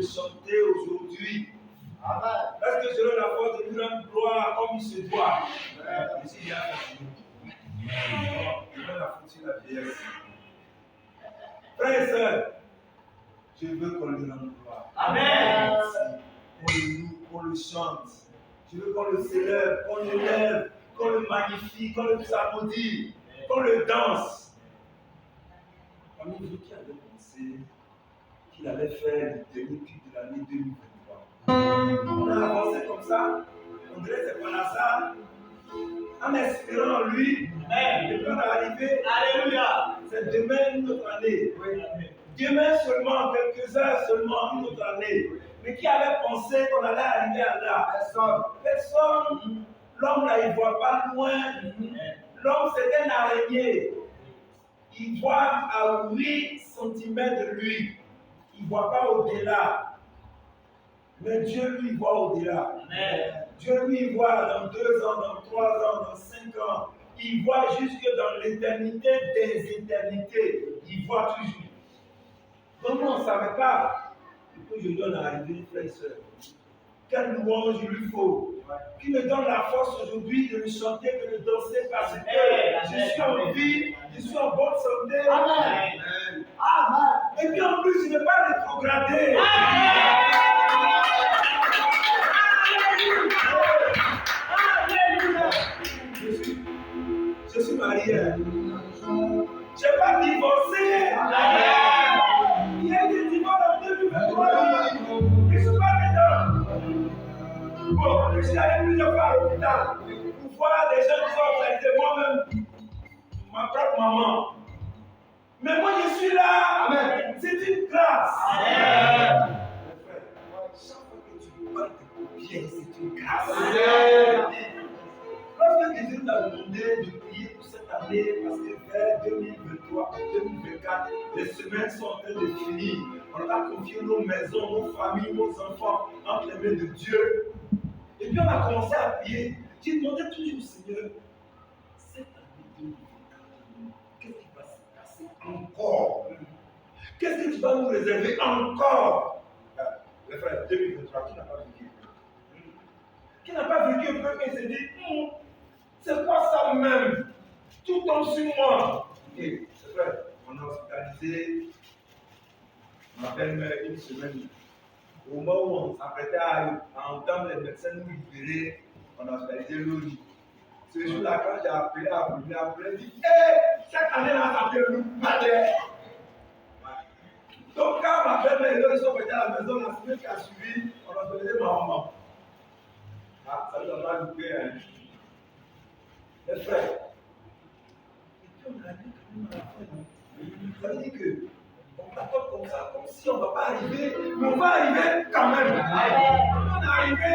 chanter aujourd'hui. Est-ce que j'aurai la force de lui rendre gloire comme il se doit? Je suis bien fatigué. Je vais la foutre sur la vieillesse. Frères et sœurs, je veux qu'on lui rende gloire. Amen. Qu'on le loue, qu'on le chante. Je veux qu'on le célèbre, qu'on l'élève, qu'on le magnifie, qu'on le applaudisse, qu'on le danse. Parmi vous qui avez pensé qu'il allait faire le dernier culte de l'année 2023. On a avancé comme ça. On dirait que c'est pas hasard. En espérant en lui, et puis on est arrivé. Alléluia. C'est demain une autre année. Demain seulement, quelques heures seulement, une autre année. Mais qui avait pensé qu'on allait arriver à là? Personne. Personne. L'homme là, il ne voit pas loin. L'homme, c'est un araignée. Il voit à 8 cm de lui. Il ne voit pas au-delà. Mais Dieu, lui, voit au-delà. Dieu, lui, voit dans 2 ans, dans 3 ans, dans 5 ans. Il voit jusque dans l'éternité des éternités. Il voit toujours. Donc, on ne savait pas. Aujourd'hui, on est arrivé, frères et sœurs. Quelle louange il lui faut. Qui me donne la force aujourd'hui de le chanter, de le danser parce que je suis en vie, je suis en bonne santé. Amen. Amen. Et puis en plus, je n'ai pas rétrogradé. Je suis marié. Je n'ai pas divorcé. Il y a eu des divorces en 2023. Je ne suis pas dedans. Bon, je suis allé plusieurs fois à l'hôpital pour voir des gens qui sont organisés. Moi-même, ma propre maman. Mais moi, je suis là. Amen. C'est une grâce. Amen. Chaque fois que tu parles de bien, c'est une grâce. Amen. Lorsque Jésus nous a demandé de prier pour cette année, parce que vers 2023, 2024, les semaines sont en train de finir. On a confié nos maisons, nos familles, nos enfants entre les mains de Dieu. Et puis on a commencé à prier. J'ai demandé toujours au Seigneur, cette année 2024, qu'est-ce qui va se passer encore? Qu'est-ce que tu vas nous réserver encore? Les frères, 2023, qui n'a pas vécu? Qui n'a pas vécu un peu qui s'est dit, c'est quoi ça même? Tout tombe sur moi. Ok, c'est vrai, on a hospitalisé ma belle-mère une semaine. Au moment où on s'apprêtait à entendre les médecins nous libérer, on a hospitalisé Loli. Ce jour-là, quand j'ai appelé, elle dit, cette année-là, ça fait le palais. Donc, quand ma belle-mère et Loli sont venus à la maison, la semaine qui a suivi, on a hospitalisé ma maman. Ah, ça ne doit pas louper, hein. Les frères, et puis on a dit que nous, à la fin, ça veut dire que on t'attend comme ça, comme si on ne va pas arriver, mais on va arriver quand même. On est arrivé,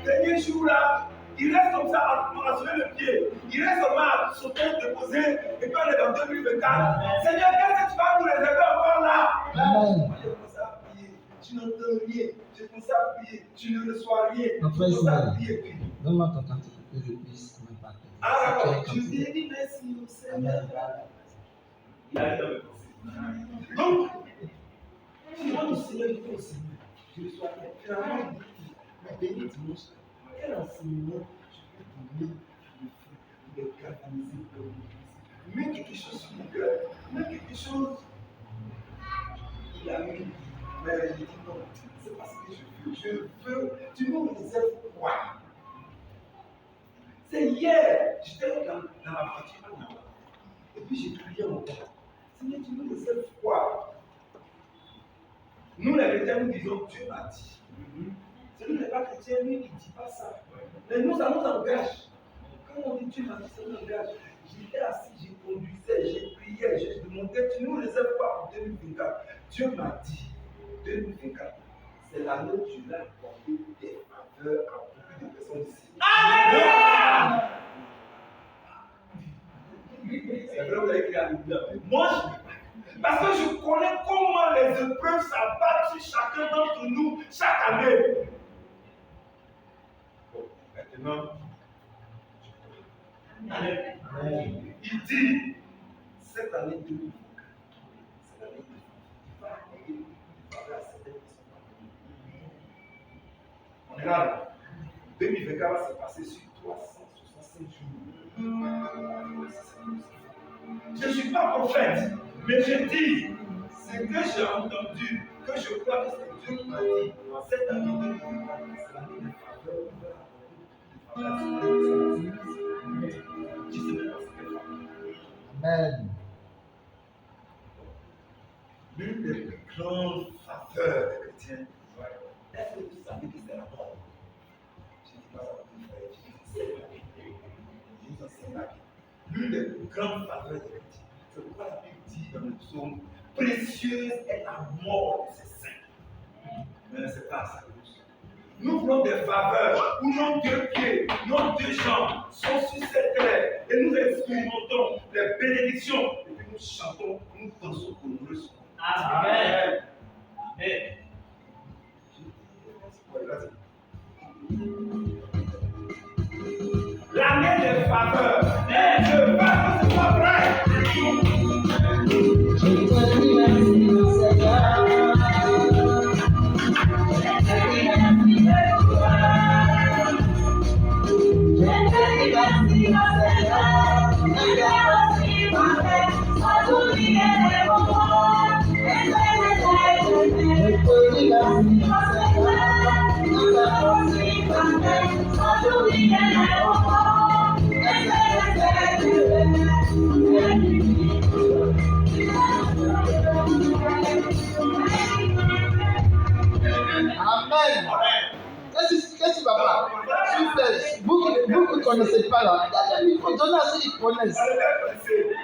dernier jour là, il reste comme ça à sauver le pied, il reste seulement à sauter, déposer, et puis on est dans 2024. Seigneur, qu'est-ce que tu vas nous réserver encore là? Moi, je commence à prier, tu n'entends rien, je commence à prier, tu ne reçois rien, je commence à prier. Donne-moi ton cantique que je puisse me battre. Ah d'accord, je dis merci au Seigneur. Il a dans le conseil. Donc, si moi le Seigneur dit au Seigneur, je le sois clairement le béni dimanche, quel enseignement je peux donner le galvaniser pour l'Église? Mets quelque chose sur le cœur, mets quelque chose. Il a mis, mais il dit non, c'est pas ce que je veux. Je veux, tu nous réserves quoi? C'est hier, j'étais dans la voiture, et puis j'ai prié encore. Seigneur, tu nous réserves quoi? Nous, les chrétiens, nous disons Dieu m'a dit. Celui qui n'est pas chrétien, lui, il ne dit pas ça. Mais nous, ça nous engage. Quand on dit Dieu m'a dit, ça nous engage. J'étais assis, j'ai conduisais, j'ai prié, j'ai demandé, tu nous réserves pas pour 2024. Dieu m'a dit, 2024, c'est l'année où tu l'as accordé des faveurs à beaucoup de personnes ici. Amen! C'est vrai, vous avez écrit à Bible. Moi, parce que je connais comment les épreuves s'abattent sur chacun d'entre nous chaque année. Bon, maintenant, il dit, cette année 2024, c'est l'année 2024, il va arriver à certaines personnes. Regarde, 2024 va se passer sur 365 jours. Je ne suis pas prophète, mais je dis ce que j'ai entendu, que je crois que c'est Dieu qui m'a dit. Dans cette année 2024, c'est l'année des faveurs. Je sais même pas ce qu'elle fait. Amen. L'une des plus grandes faveurs des chrétiens, est-ce que vous savez que c'est la mort? Je ne dis pas ça pour frère, je vous enseigne la vie. L'une des plus grandes faveurs des chrétiens, c'est pourquoi la Bible dit dans le psaume, précieuse est la mort de ses saints. Mais ce n'est pas ça que nous sommes. Nous voulons des faveurs où nos deux pieds, nos deux jambes sont sur cette terre et nous expérimentons les bénédictions et puis nous chantons, nous dansons pour nous leçons. Amen. Amen. L'année des faveurs. Je veux que ce soit vrai. Amen. Qu'est-ce que papa? Super. Vous ne connaissez pas là. Il faut donner à ceux qui connaissent.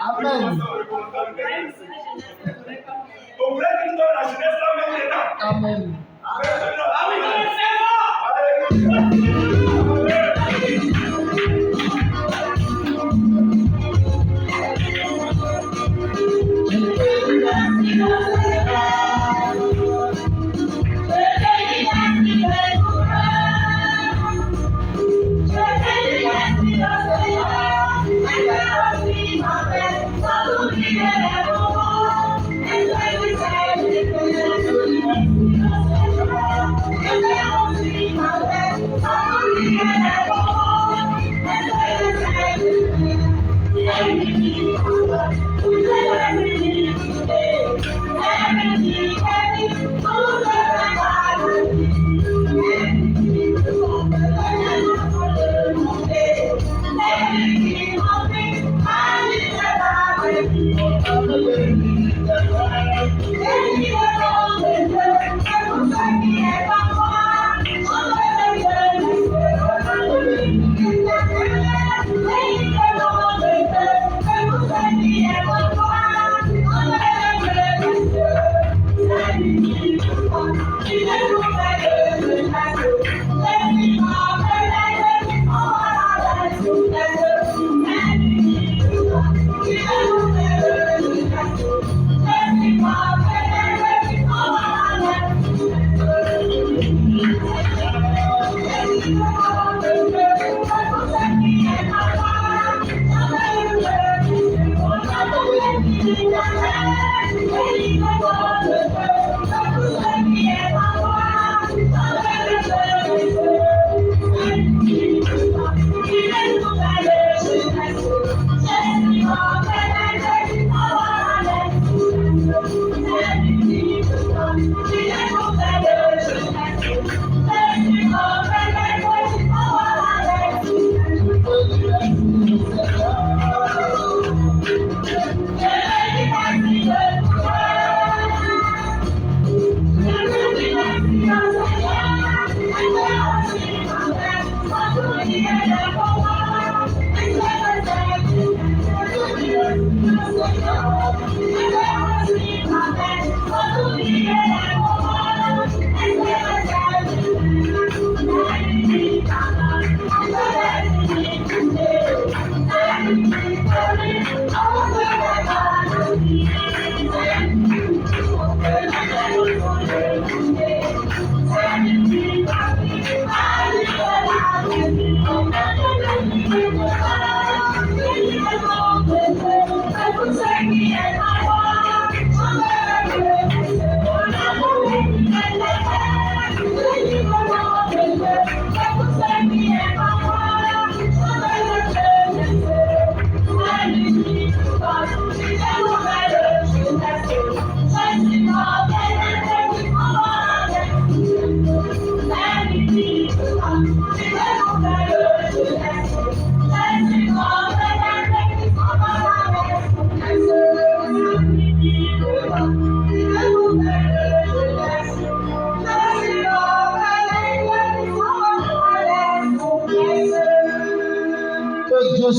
Amen. On voulait que nous donne la jeunesse là maintenant. Amen.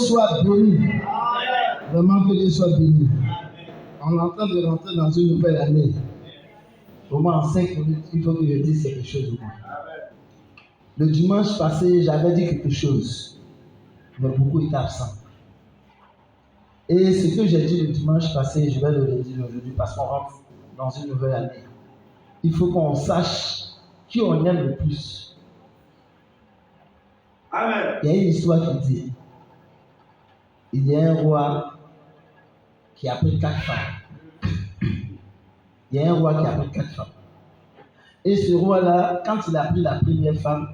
soit béni. Vraiment que Dieu soit béni. On est en train de rentrer dans une nouvelle année. Au moins en 5 minutes, il faut que je dise quelque chose au moins. Le dimanche passé, j'avais dit quelque chose, mais beaucoup étaient absents. Et ce que j'ai dit le dimanche passé, je vais le redire aujourd'hui parce qu'on rentre dans une nouvelle année. Il faut qu'on sache qui on aime le plus. Amen. Il y a une histoire qui dit, il y a un roi qui a pris 4 femmes. Il y a un roi qui a pris 4 femmes. Et ce roi-là, quand il a pris la première femme,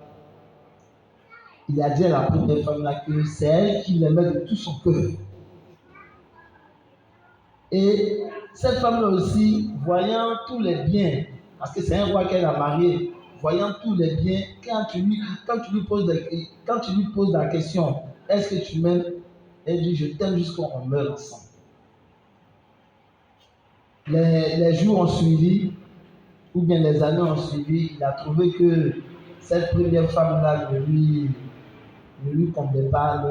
il a dit à la première femme-là que c'est elle qui l'aimait de tout son cœur. Et cette femme-là aussi, voyant tous les biens, parce que c'est un roi qu'elle a marié, voyant tous les biens, quand tu lui poses la question, est-ce que tu m'aimes? Elle dit, je t'aime jusqu'à ce qu'on meure ensemble. Les jours ont suivi, ou bien les années ont suivi, il a trouvé que cette première femme-là ne lui convenait pas.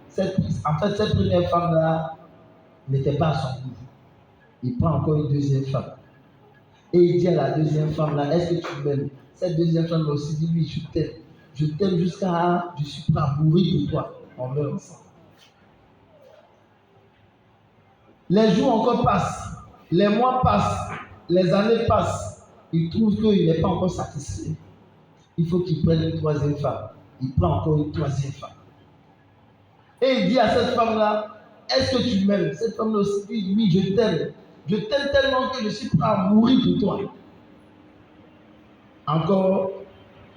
Cette première femme-là n'était pas à son goût. Il prend encore une deuxième femme. Et il dit à la deuxième femme-là, est-ce que tu m'aimes? Cette deuxième femme aussi dit, oui, je t'aime. Je t'aime jusqu'à, je suis prêt à mourir pour toi. On meurt ensemble. Les jours encore passent, les mois passent, les années passent. Il trouve qu'il n'est pas encore satisfait. Il faut qu'il prenne une troisième femme. Il prend encore une troisième femme. Et il dit à cette femme-là, est-ce que tu m'aimes? Cette femme-là aussi dit, oui, je t'aime. Je t'aime tellement que je suis prêt à mourir pour toi. Encore,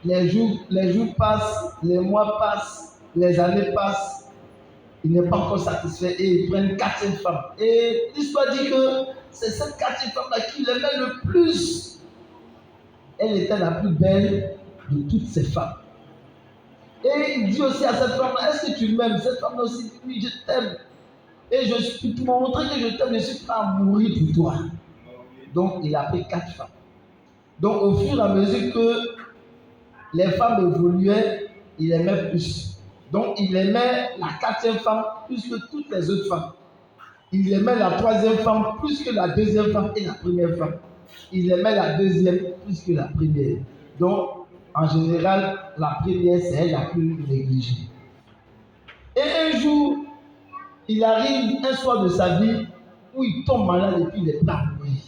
les jours passent, les mois passent, les années passent. Il n'est pas encore satisfait et il prend une 4e femme. Et l'histoire dit que c'est cette 4e femme-là qui l'aimait le plus. Elle était la plus belle de toutes ces femmes. Et il dit aussi à cette femme-là, est-ce que tu m'aimes? Cette femme-là aussi dit, oui, je t'aime. Et pour te montrer que je t'aime, je suis prêt à mourir pour toi. Donc, il a pris 4 femmes. Donc, au fur et à mesure que les femmes évoluaient, il aimait plus. Donc, il aimait la 4e femme plus que toutes les autres femmes. Il aimait la 3e femme plus que la 2e femme et la 1re femme. Il aimait la 2e plus que la 1re. Donc, en général, la 1re, c'est elle la plus négligée. Et un jour, il arrive un soir de sa vie où il tombe malade et puis il est prêt à mourir.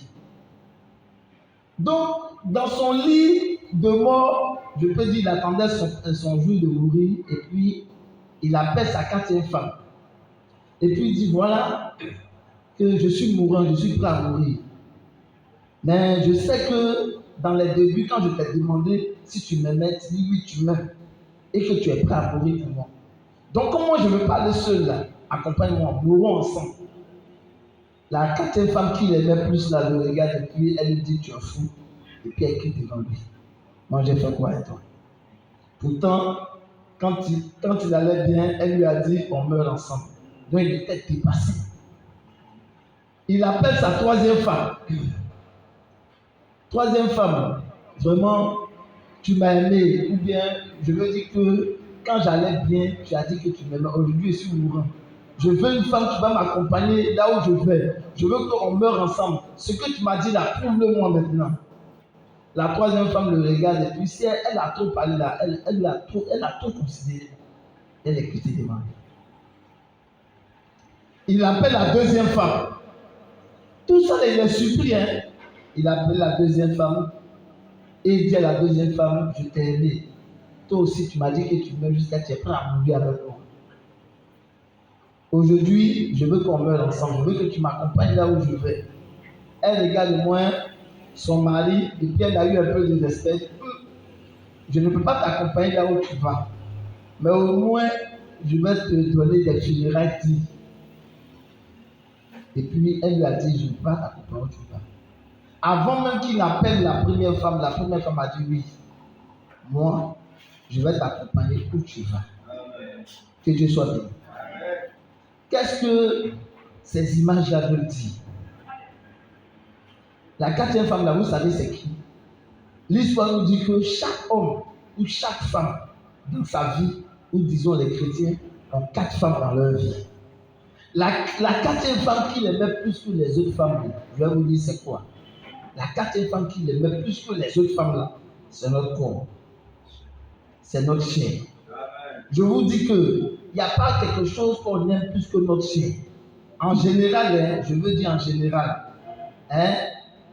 Donc, dans son lit de mort, je peux dire, il attendait son jour de mourir et puis il appelle sa 4e femme. Et puis il dit, voilà, que je suis mourant, je suis prêt à mourir. Mais je sais que dans les débuts, quand je t'ai demandé si tu m'aimais, tu dis oui, tu m'aimes. Et que tu es prêt à mourir pour moi. Donc, comment je ne veux pas aller seul là? Accompagne-moi, mourons ensemble. La 4e femme qui l'aimait plus là, le regarde et puis elle lui dit, tu es fou. Et puis elle quitte devant lui. Moi, j'ai fait quoi avec toi? Pourtant, quand il allait bien, elle lui a dit, on meurt ensemble. Donc, il était dépassé. Il appelle sa 3e femme. 3e femme, vraiment, tu m'as aimé. Ou bien, je veux dire que quand j'allais bien, tu as dit que tu m'aimais. Aujourd'hui, je suis mourant. Je veux une femme qui va m'accompagner là où je vais. Je veux qu'on meure ensemble. Ce que tu m'as dit là, prouve-le-moi maintenant. La 3e femme le regarde et puis si elle a trop parlé là, elle a trop considéré. Elle est quittée devant lui. Il appelle la 2e femme. Tout ça, il est surpris. Hein? Il appelle la 2e femme et il dit à la 2e femme, je t'ai aimé. Toi aussi, tu m'as dit que tu m'aimes jusqu'à tu es prêt à mourir avec moi. Aujourd'hui, je veux qu'on meure ensemble. Je veux que tu m'accompagnes là où je vais. Elle regarde moins son mari et puis elle a eu un peu de respect. Je ne peux pas t'accompagner là où tu vas. Mais au moins, je vais te donner des funérailles dignes. Et puis, elle lui a dit, je ne peux pas t'accompagner où tu vas. Avant même qu'il appelle la 1re femme a dit oui. Moi, je vais t'accompagner où tu vas. Que Dieu soit béni. Qu'est-ce que ces images-là veulent dire? La 4e femme là, vous savez c'est qui? L'histoire nous dit que chaque homme ou chaque femme dans sa vie, ou disons les chrétiens, ont 4 femmes dans leur vie. La 4e femme qui les met plus que les autres femmes, je vais vous dire c'est quoi. La 4e femme qui les met plus que les autres femmes là, c'est notre corps. C'est notre chair. Je vous dis que il n'y a pas quelque chose qu'on aime plus que notre chair. En général, je veux dire en général,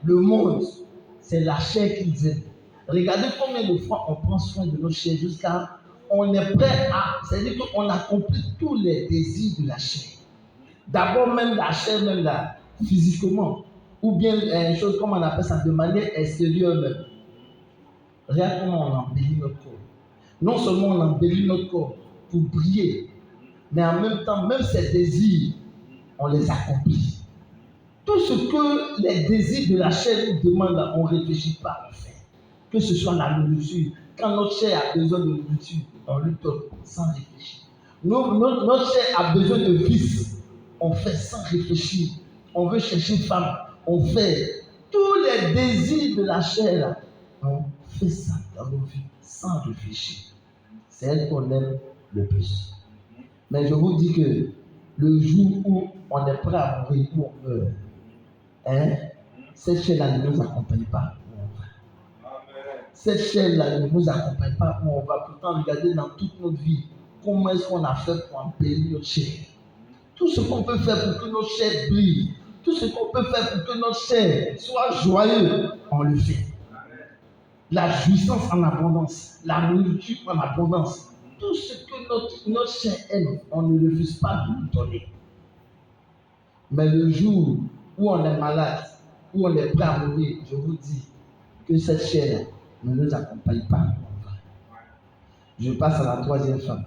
le monde, c'est la chair qu'ils aiment. Regardez combien de fois on prend soin de notre chair jusqu'à on est prêt à, c'est-à-dire qu'on accomplit tous les désirs de la chair. D'abord même la chair, même là, physiquement, ou bien une chose, comme on appelle ça, de manière extérieure même. Regarde comment on embellit notre corps. Non seulement on embellit notre corps pour briller, mais en même temps, même ces désirs, on les accomplit. Tout ce que les désirs de la chair nous demandent, on ne réfléchit pas à le faire. Que ce soit la nourriture. Quand notre chair a besoin de nourriture, on lui donne sans réfléchir. Notre chair a besoin de vices, on fait sans réfléchir. On veut chercher une femme, on fait. Tous les désirs de la chair, on fait ça dans nos vies sans réfléchir. C'est elle qu'on aime le plus. Mais je vous dis que le jour où on est prêt à mourir, où on meurt, cette chair-là ne nous accompagne pas où on va. Cette chair-là ne nous accompagne pas où on va. Pourtant, regardez dans toute notre vie, comment est-ce qu'on a fait pour embellir notre chair. Tout ce qu'on peut faire pour que notre chair brille, tout ce qu'on peut faire pour que notre chair soit joyeuse, on le fait. La jouissance en abondance, la nourriture en abondance, tout ce que notre chair aime, on ne refuse pas de nous donner. Mais le jour où on est malade, où on est prêt à mourir, je vous dis que cette chair ne nous accompagne pas. Je passe à la 3e femme,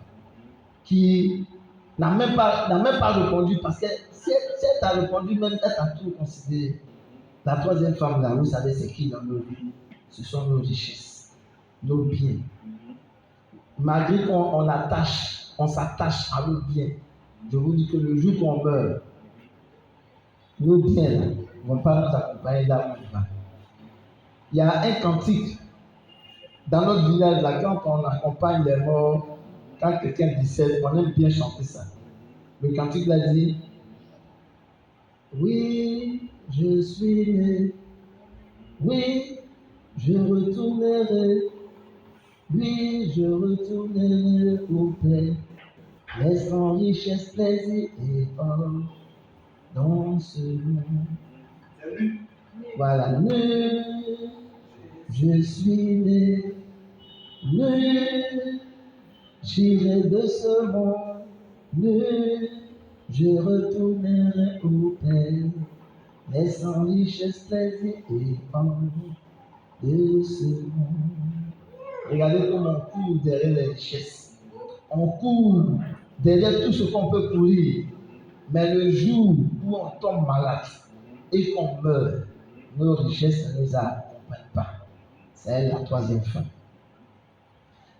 qui n'a même pas répondu, parce que si elle t'a répondu, même elle t'a tout considéré. La 3e femme, là, vous savez, c'est qui dans nos vies? Ce sont nos richesses, nos biens. Malgré qu'on s'attache à nos biens, je vous dis que le jour qu'on meurt, nos biens ne vont pas nous accompagner là où on va. Il y a un cantique dans notre village, là, quand on accompagne les morts, quand quelqu'un décède, on aime bien chanter ça. Le cantique là dit: oui, je suis né, oui, je retournerai, oui, je retournerai au Père, laissant richesse, plaisir et or dans ce monde. Voilà, nu, je suis né, nu, j'irai de ce monde, nu, je retournerai au Père, laissant richesse, plaisir et or de ce monde. Regardez comment on court derrière les richesses. On court derrière tout ce qu'on peut courir. Mais le jour où on tombe malade et qu'on meurt, nos richesses ne nous accompagnent pas. C'est elle, la 3e femme.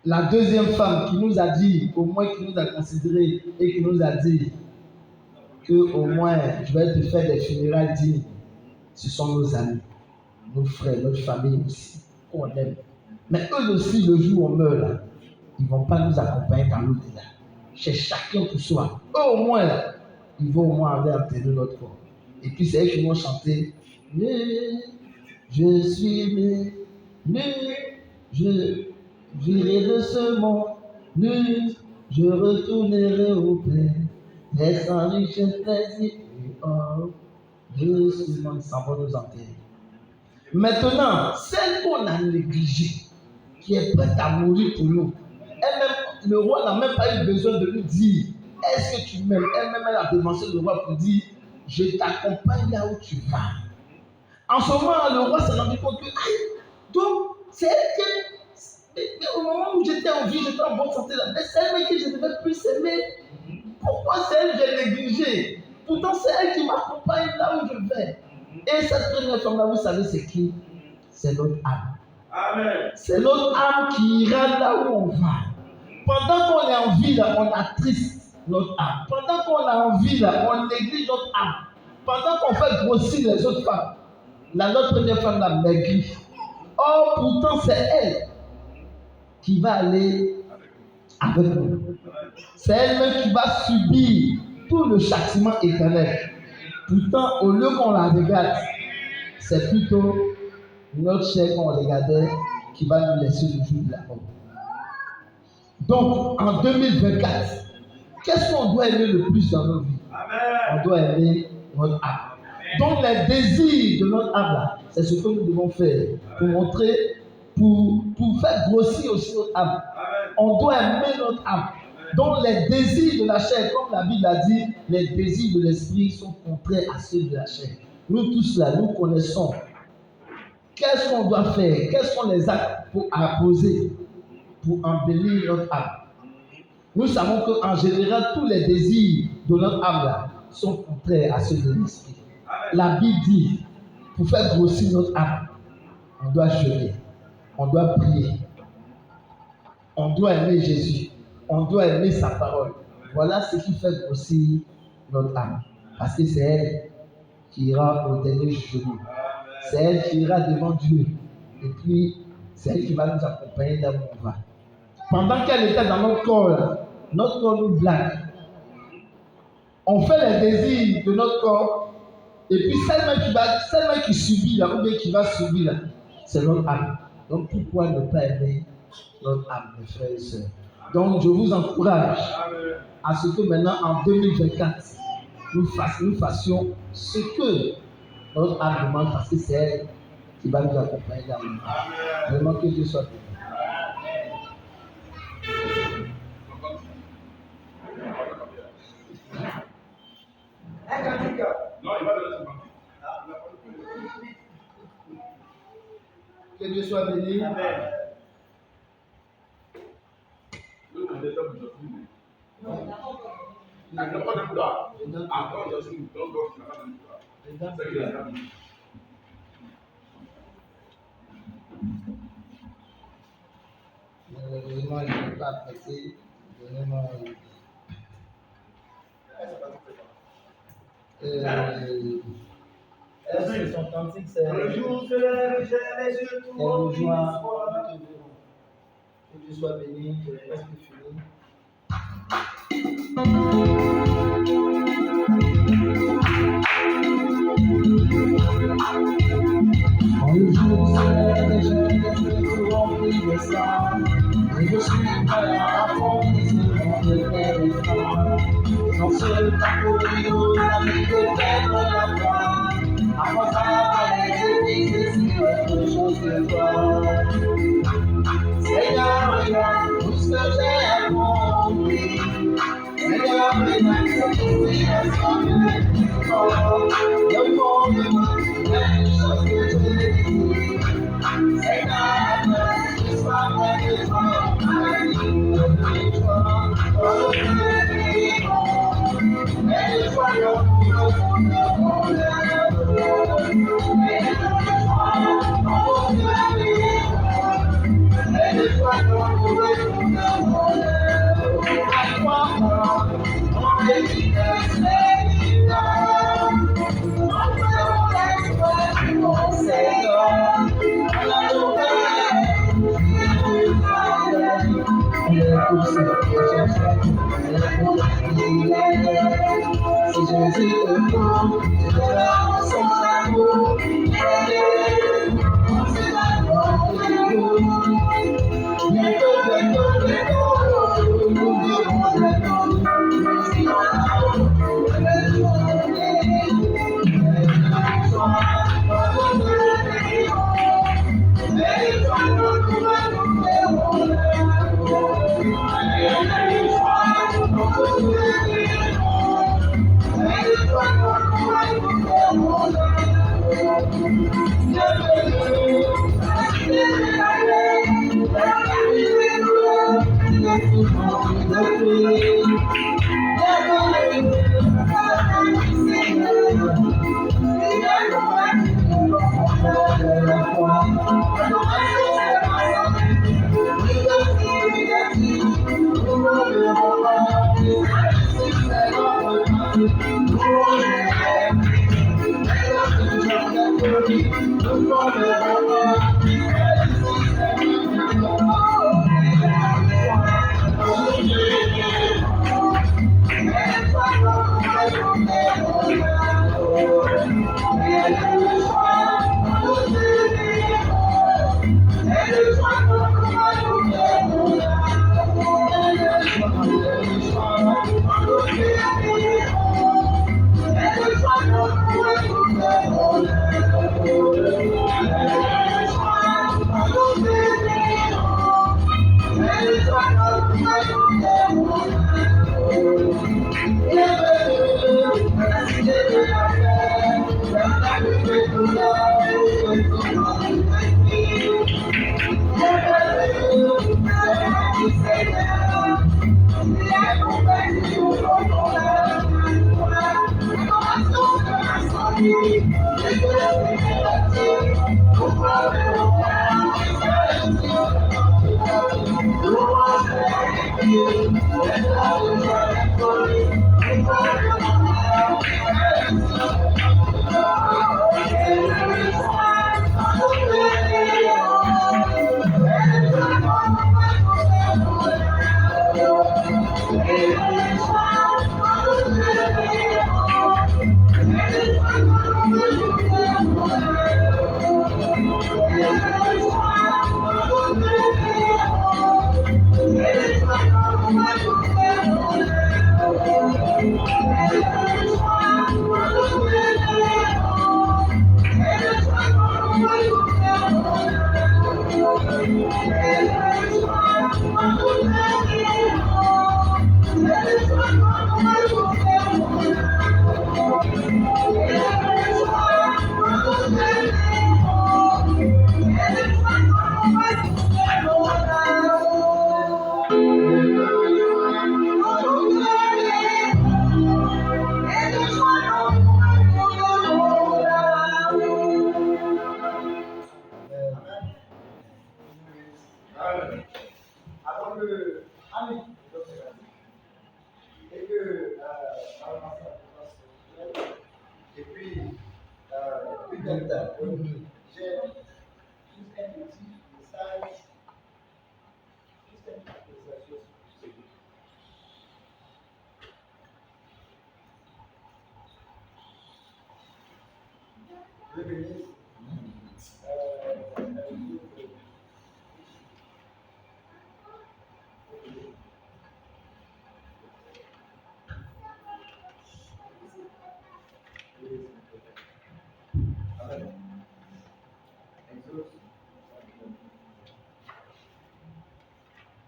La 2e femme qui nous a dit, au moins qui nous a considéré et qui nous a dit que au moins je vais te faire des funérailles dignes, ce sont nos amis, nos frères, notre famille aussi, qu'on aime. Mais eux aussi, le jour où on meurt là, ils ne vont pas nous accompagner dans l'au-delà. C'est chacun pour soi. Eux au moins là, ils vont au moins aller enterrer notre corps. Et puis c'est eux qui vont chanter: né, je suis né, je virai de ce monde, né, je retournerai au Père, laissant richesse, plaisir et or de ce monde. Ça va nous enterrer. Maintenant, celle qu'on a négligée, qui est prête à mourir pour nous, elle-même, le roi n'a même pas eu besoin de lui dire: est-ce que tu m'aimes? Elle-même, elle a devancé le roi pour dire: je t'accompagne là où tu vas. En ce moment, le roi s'est rendu compte que, donc, c'est elle qui, mais au moment où j'étais en vie, j'étais en bonne santé là, mais c'est elle que je devais plus aimer. Pourquoi c'est elle que j'ai négligée? Pourtant, c'est elle qui m'accompagne là où je vais. Et cette première femme-là, vous savez, c'est qui? C'est notre âme. Amen. C'est notre âme qui ira là où on va. Pendant qu'on est en vie, là, on attriste notre âme. Pendant qu'on est en vie, là, on néglige notre âme. Pendant qu'on fait grossir les autres femmes, notre première femme l'a maigri. Or, pourtant, c'est elle qui va aller avec nous. C'est elle-même qui va subir tout le châtiment éternel. Pourtant, au lieu qu'on la regarde, c'est plutôt notre chair qu'on regardait qui va nous laisser le jour de la mort. Donc, en 2024, qu'est-ce qu'on doit aimer le plus dans nos vies? On doit aimer notre âme. Donc, les désirs de notre âme, là, c'est ce que nous devons faire pour montrer, pour faire grossir aussi notre âme. On doit aimer notre âme. Donc, les désirs de la chair, comme la Bible a dit, les désirs de l'esprit sont contraires à ceux de la chair. Nous tous là, nous connaissons. Qu'est-ce qu'on doit faire? Quels sont les actes à poser pour embellir notre âme? Nous savons qu'en général, tous les désirs de notre âme là, sont contraires à ceux de l'esprit. La Bible dit, pour faire grossir notre âme, on doit jeûner, on doit prier, on doit aimer Jésus, on doit aimer sa parole. Voilà ce qui fait grossir notre âme. Parce que c'est elle qui ira au dernier jugement. C'est elle qui ira devant Dieu. Et puis, c'est elle qui va nous accompagner là où on va. Pendant qu'elle était dans notre corps nous blague. On fait les désirs de notre corps. Et puis, celle-même qui subit là, ou bien qui va subir là, c'est notre âme. Donc, pourquoi ne pas aimer notre âme, mes frères et sœurs? Donc, je vous encourage à ce que maintenant, en 2024, nous fassions ce que notre âme demande, parce que c'est elle qui va nous accompagner dans le monde. Vraiment que Dieu soit béni. Que Dieu soit béni. Amen. Malheureusement, je ne peux pas prêter. Donnez-moi. Son cantique, c'est le jour se lève, j'ai les yeux tout le joie. Que Dieu soit béni, que le reste est fini. Quand le jour se lève, j'ai les yeux tout remplis de sang. Et je suis prêt à affronter ce monde de terre et femme. Dans ce parcours, la vie de perdre la foi. Avant ça, les églises, c'est autre chose que toi. Seigneur, regarde tout ce que j'ai accompli. Seigneur, regarde ce que j'ai assemblé. Le monde de moi, les choses que j'ai dit. Seigneur, je sois près de toi. De toi, oh, mais je sois là pour le fond de mon cœur. Mais je sois dans mon cœur. Mais je sois dans pour le fond de mon cœur. À toi, mon efficace Seigneur. Mon frère, mon Seigneur. La nouvelle. Si Jésus te prend, tu verras son amour. C'est l'amour de Dieu. Bientôt, nous dirons le nom. Si on a Yeah.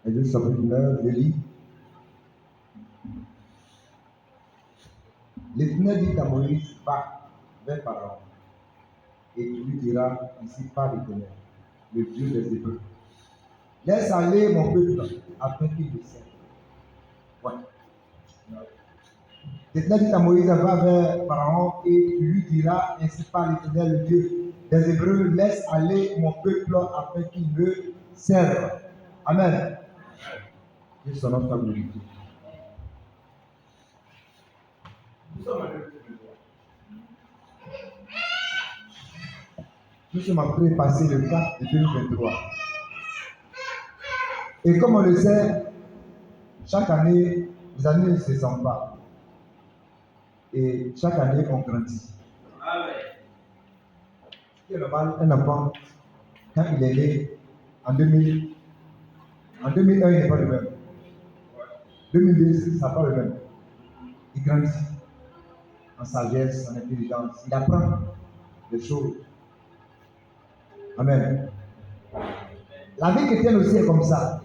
Exode chapitre 9, je lis. L'Éternel dit à Moïse, va vers Pharaon, et tu lui diras, ici par l'Éternel, le Dieu des Hébreux. Laisse aller mon peuple afin qu'il le serve. Ouais. L'Éternel dit à Moïse, va vers Pharaon, et tu lui diras, ainsi par l'Éternel, le Dieu des Hébreux, laisse aller mon peuple afin qu'il me serve. Amen. Que son nom soit glorifié. Nous sommes après passer le 4 de 2023. Et comme on le sait, chaque année, les années ne se sentent pas. Et chaque année, on grandit. C'est normal, un enfant, quand il est né en 2000, en 2001, il n'est pas le même. 2002, ça n'est pas le même. Il grandit en sagesse, en intelligence. Il apprend des choses. Amen. La vie chrétienne aussi est comme ça.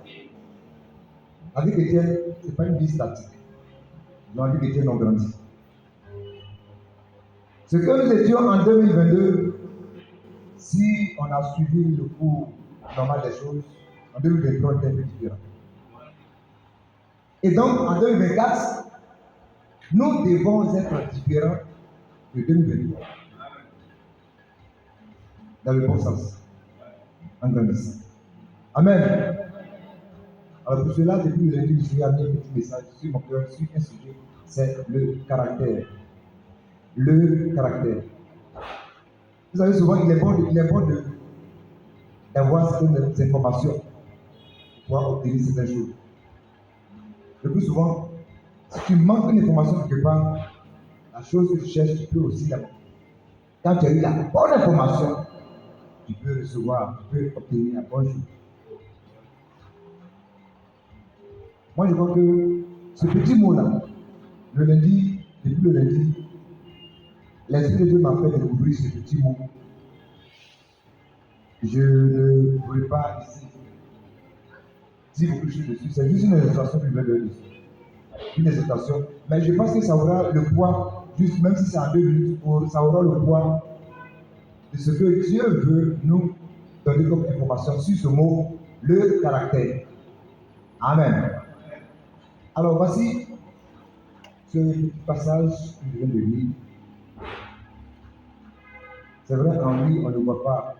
La vie chrétienne, ce n'est pas une vie statique. Non, la vie chrétienne, on grandit. Ce que nous étions en 2022, si on a suivi le cours normal des choses, en 2023, on était un peu différent. Et donc, en 2024, nous devons être différents de 2023. Dans le bon sens. En grandissant. Amen. Alors pour cela, depuis le lundi, je suis amené un petit message sur mon cœur, sur un sujet, c'est le caractère. Le caractère. Vous savez, souvent, il est bon d'avoir certaines informations pour pouvoir obtenir certaines choses. Le plus souvent, si tu manques une information quelque part, la chose que tu cherches, tu peux aussi l'avoir. Quand tu as eu la bonne information, tu peux recevoir, tu peux obtenir la bonne chose. Moi, je vois que ce petit mot-là, le lundi, depuis le lundi, l'Esprit de Dieu m'a fait découvrir ce petit mot. Je ne pourrais pas ici dire beaucoup de choses dessus. C'est juste une illustration que je vais donner dessus. une exhortation, mais je pense que ça aura le poids, juste même si c'est en 2 minutes, ça aura le poids de ce que Dieu veut nous donner comme information sur ce mot, le caractère. Amen. Alors voici ce petit passage que je viens de lire. C'est vrai, en lui, on ne voit pas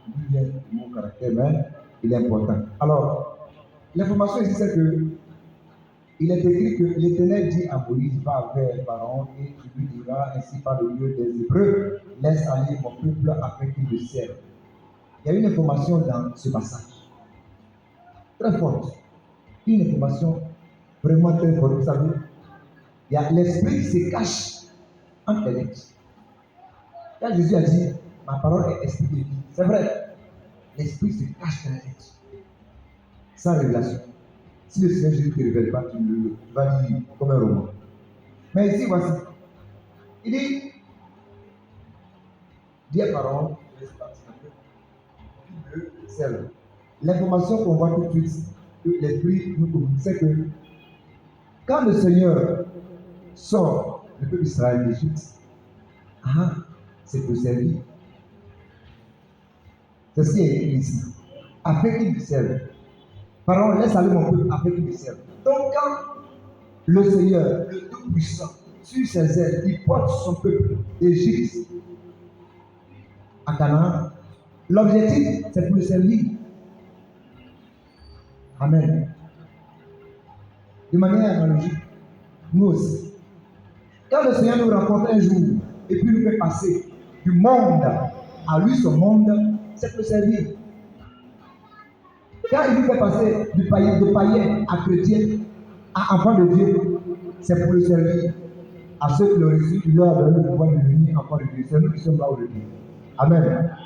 d'où vient le mot caractère, mais il est important. Alors, l'information ici, c'est que il est écrit que l'Éternel dit à Moïse, va vers Pharaon et tu lui diras ainsi par le Dieu des Hébreux, laisse aller mon peuple afin qu'il me serve. Il y a une information dans ce passage, très forte, une information vraiment très forte. Vous savez, il y a l'esprit qui se cache entre les lettres. Quand Jésus a dit, ma parole est esprit de vie, c'est vrai, l'esprit se cache dans les lettres, sans révélation. Si le Seigneur Jésus ne te révèle pas, tu vas lire comme un roman. Mais ici, voici. Il dit, dis à Pharaon, le serve. L'information qu'on voit tout de suite, que l'Esprit nous communique, c'est que quand le Seigneur sort le peuple d'Israël d'Égypte, c'est pour servir. C'est ce qui est écrit ici. Afin qu'il me serve. Pharaon, laisse aller mon peuple afin qu'il me serve. Donc, quand le Seigneur, le Tout-Puissant, sur ses ailes, il porte son peuple d'Égypte à Canaan, l'objectif, c'est pour le servir. Amen. De manière analogique, nous aussi. Quand le Seigneur nous rencontre un jour et puis nous fait passer du monde à lui son monde, c'est pour le servir. Quand il nous fait passer de païen à chrétien, à enfant de Dieu, c'est pour le servir. À ceux qui l'ont reçu, il leur a donné le pouvoir de venir enfant de Dieu. C'est nous qui sommes là aujourd'hui. Amen.